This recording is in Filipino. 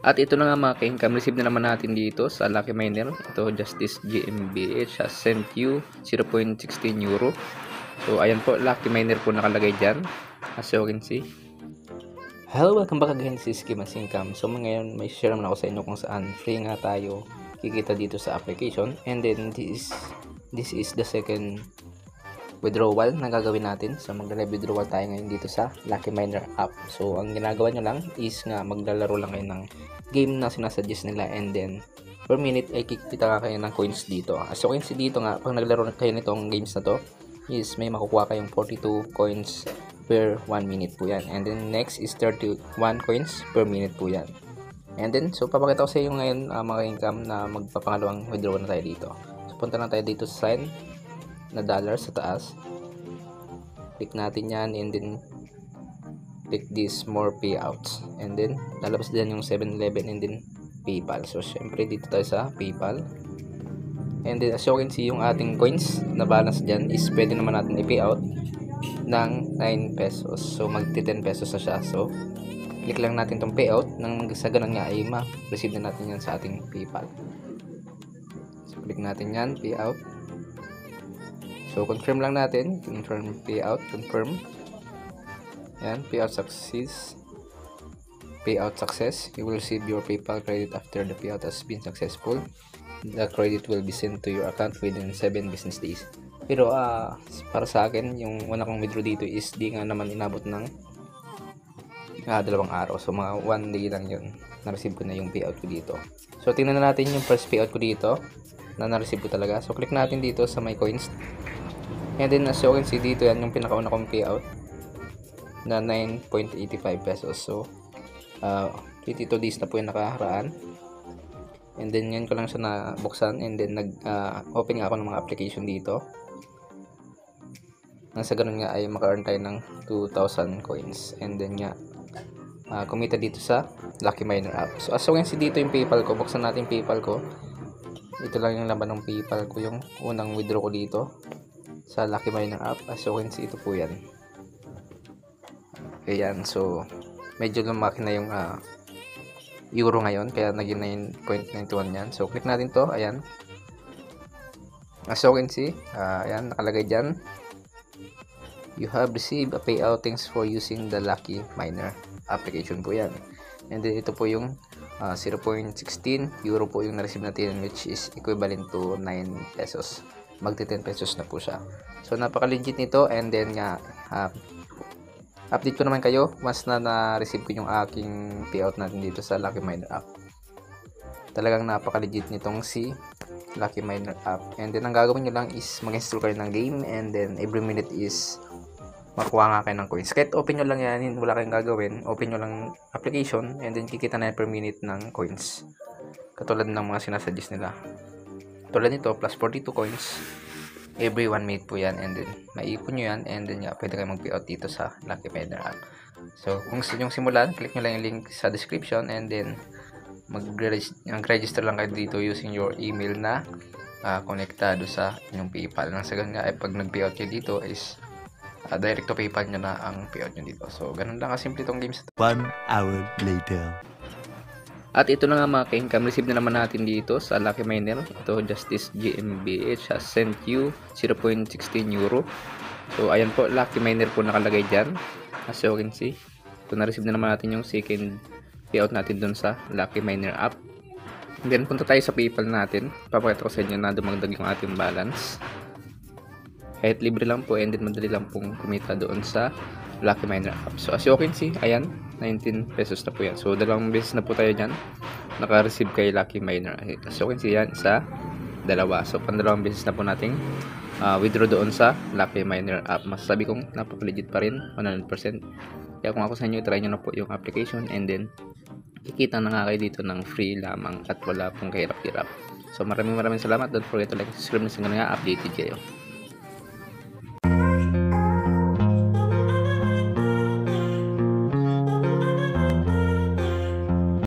At ito na nga mga ka-income, receive na naman natin dito sa Lucky Miner. Ito, Justice GmbH has sent you 0.16 euro. So ayan po, Lucky Miner po nakalagay dyan, as you can see. Hello, welcome back again sa Skimas Income. So ngayon may share naman ako sa inyo kung saan free nga tayo kikita dito sa application. And then this is the second withdrawal na gagawin natin. So magla-live withdrawal tayo ngayon dito sa Lucky Miner app. So ang ginagawa nyo lang is nga maglalaro lang kayo ng game na sinasuggest nila, and then per minute ay kikita ka kayo ng coins dito. As you can see dito nga, pag naglaro kayo nitong games na to is may makukuha kayong 42 coins per 1 minute po yan. And then next is 31 coins per minute po yan. And then so papakita ko sa inyo ngayon mga income na magpapangalawang withdrawal na tayo dito. So punta na tayo dito sa sign na dollar sa taas, click natin yan, and then click this more payouts, and then lalabas din yung 7-Eleven and then PayPal. So syempre dito tayo sa PayPal, and then as you can see yung ating coins na balance dyan is pwede naman natin i-payout ng 9 pesos. So magti 10 pesos na siya. So click lang natin tong payout, nang sa ganun nga ay ma-receive na natin yan sa ating PayPal. So click natin yan, payout. So confirm lang natin, confirm payout, confirm. Yan, payout success. Payout success. You will receive your PayPal credit after the payout has been successful. The credit will be sent to your account within 7 business days. Pero para sa akin, yung una kong withdraw dito is di nga naman inabot ng 2 araw. So mga 1 day lang yun. Na-receive ko na yung payout ko dito. So tingnan na natin yung first payout ko dito na na-receive ko talaga. So click natin dito sa my coins. And then as you can see dito, yan yung pinakauna kong payout na 9.85 pesos. So 22 days na po yung nakaharaan. And then yan ko lang siya nabuksan, and then nag-open nga ako ng mga application dito. Nang sa ganun nga ay maka-earn tayo ng 2,000 coins. And then nga kumita dito sa Lucky Miner app. So as you can see dito yung PayPal ko, buksan natin yung PayPal ko. Ito lang yung laman ng PayPal ko, yung unang withdraw ko dito sa Lucky Miner app. As you can see, ito po yan. Ayan, so medyo lumaki na yung euro ngayon, kaya naging 9.91 yan. So click natin to, ayan. As you can see, ayan, nakalagay dyan, you have received a payout, thanks for using the Lucky Miner application po yan. And then ito po yung 0.16 euro po yung na-receive natin, which is equivalent to 9 pesos. Magti 10 pesos na po siya. So napaka-legit nito. And then nga update ko naman kayo once na na-receive ko yung aking payout natin dito sa Lucky Miner app. Talagang napaka-legit nitong si Lucky Miner app. And then ang gagawin nyo lang is mag-install kayo ng game, and then every minute is makuha nga kayo ng coins. Kahit open nyo lang yan, wala kayong gagawin, open nyo lang application, and then kikita na per minute ng coins, katulad ng mga sinasuggest nila. Tulad nito, plus 42 coins every 1 minute po yan, and then maipon nyo yan, and then pwede kayo mag-payout dito sa Lucky Miner app. So kung gusto nyo simulan, click nyo lang yung link sa description, and then mag-register lang kayo dito using your email na konektado sa inyong PayPal. Nang sa ganun nga ay pag nag-payout nyo dito is direct to PayPal nyo na ang payout nyo dito. So ganun lang kasimple itong games. 1 hour later. At ito na nga mga ka-income, receive na naman natin dito sa Lucky Miner. Ito, Justice GmbH has sent you 0.16 euro. So ayan po, Lucky Miner po nakalagay dyan, as you can see. So na-receive na naman natin yung second payout natin dun sa Lucky Miner app. And then punta tayo sa PayPal natin. Papakita ko sa inyo na dumagdag yung ating balance. Kahit libre lang po, and then madali lang pong kumita doon sa Lucky Miner app. So as you can see, ayan, 19 pesos na po yan. So dalawang beses na po tayo dyan naka-receive kay Lucky Miner. As you can see, yan, isa, dalawa. So pandalawang beses na po nating withdraw doon sa Lucky Miner app. Masasabi kong napaka-legit pa rin, 100%. Kaya kung ako sa inyo, try nyo na po yung application, and then kikita na nga kayo dito ng free lamang at wala pong kahirap-hirap. So maraming salamat. Don't forget to like, subscribe na sa nga updated kayo.